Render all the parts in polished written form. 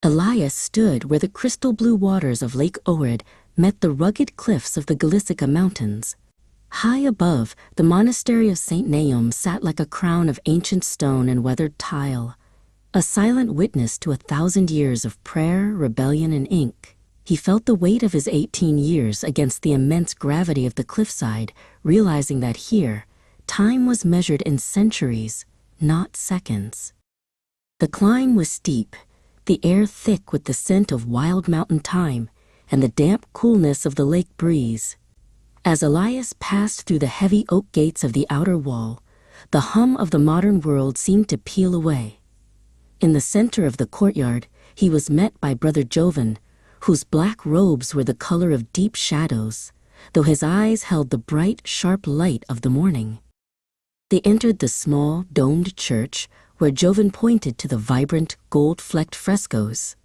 Elias stood where the crystal blue waters of Lake Ohrid met the rugged cliffs of the Galicica Mountains. High above, the monastery of St. Nahum sat like a crown of ancient stone and weathered tile, a silent witness to 1,000 years of prayer, rebellion, and ink. He felt the weight of his 18 years against the immense gravity of the cliffside, realizing that here, time was measured in centuries, not seconds. The climb was steep, the air thick with the scent of wild mountain thyme and the damp coolness of the lake breeze. As Elias passed through the heavy oak gates of the outer wall, the hum of the modern world seemed to peel away. In the center of the courtyard, he was met by Brother Jovan, whose black robes were the color of deep shadows, though his eyes held the bright, sharp light of the morning. They entered the small, domed church, where Jovan pointed to the vibrant, gold-flecked frescoes.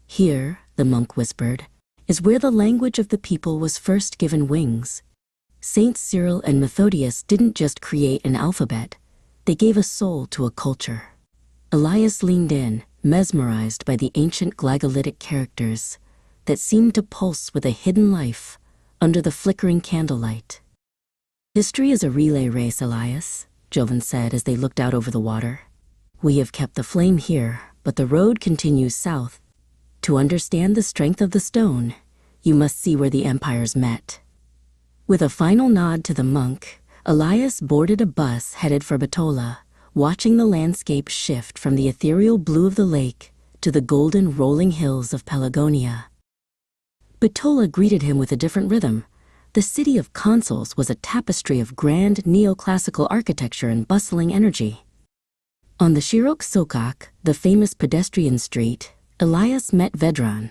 "Here," the monk whispered, "is where the language of the people was first given wings. Saints Cyril and Methodius didn't just create an alphabet, they gave a soul to a culture." Elias leaned in, mesmerized by the ancient glagolitic characters that seemed to pulse with a hidden life under the flickering candlelight. "History is a relay race, Elias," Jovan said as they looked out over the water. "We have kept the flame here, but the road continues south. To understand the strength of the stone, you must see where the empires met." With a final nod to the monk, Elias boarded a bus headed for Bitola, watching the landscape shift from the ethereal blue of the lake to the golden rolling hills of Pelagonia. Bitola greeted him with a different rhythm. The city of consuls was a tapestry of grand neoclassical architecture and bustling energy. On the Shirok Sokak, the famous pedestrian street, Elias met Vedran,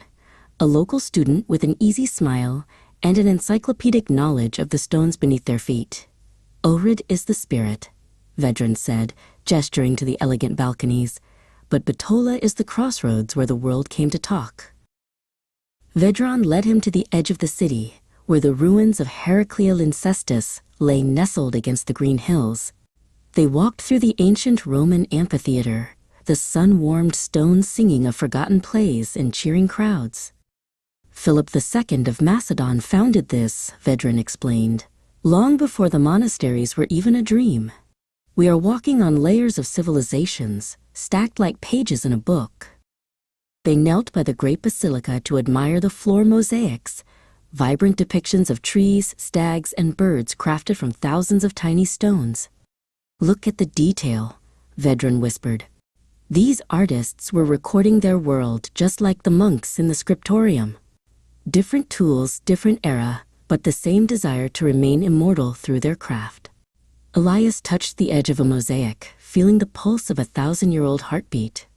a local student with an easy smile and an encyclopedic knowledge of the stones beneath their feet. "Ohrid is the spirit," Vedran said, gesturing to the elegant balconies, "but Bitola is the crossroads where the world came to talk." Vedran led him to the edge of the city, where the ruins of Heraclea Lyncestis lay nestled against the green hills. They walked through the ancient Roman amphitheater, the sun-warmed stones singing of forgotten plays and cheering crowds. "Philip II of Macedon founded this," Vedran explained, "long before the monasteries were even a dream. We are walking on layers of civilizations, stacked like pages in a book." They knelt by the great basilica to admire the floor mosaics, vibrant depictions of trees, stags, and birds crafted from thousands of tiny stones. "Look at the detail," Vedran whispered. "These artists were recording their world just like the monks in the Scriptorium. Different tools, different era, but the same desire to remain immortal through their craft." Elias touched the edge of a mosaic, feeling the pulse of a 1,000-year-old heartbeat.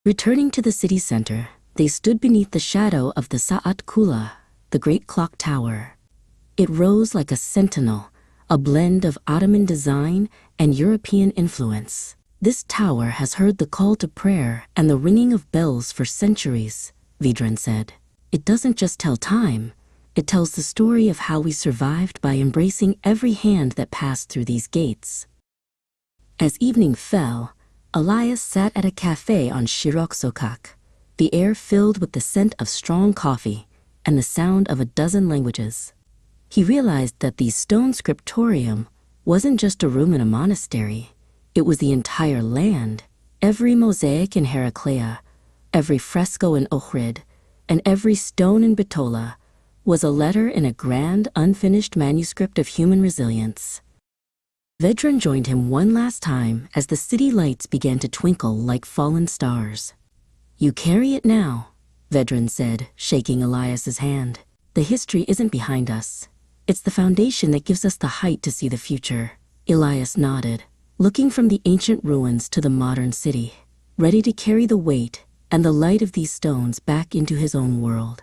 Returning to the city center, they stood beneath the shadow of the Sa'at Kula, the great clock tower. It rose like a sentinel, a blend of Ottoman design and European influence. "This tower has heard the call to prayer and the ringing of bells for centuries," Vedran said. "It doesn't just tell time, it tells the story of how we survived by embracing every hand that passed through these gates." As evening fell, Elias sat at a cafe on Shirok Sokak, the air filled with the scent of strong coffee and the sound of a dozen languages. He realized that the stone Scriptorium wasn't just a room in a monastery. It was the entire land. Every mosaic in Heraclea, every fresco in Ohrid, and every stone in Bitola was a letter in a grand, unfinished manuscript of human resilience. Vedran joined him one last time as the city lights began to twinkle like fallen stars. "You carry it now," Vedran said, shaking Elias's hand. "The history isn't behind us. It's the foundation that gives us the height to see the future." Elias nodded, looking from the ancient ruins to the modern city, ready to carry the weight and the light of these stones back into his own world.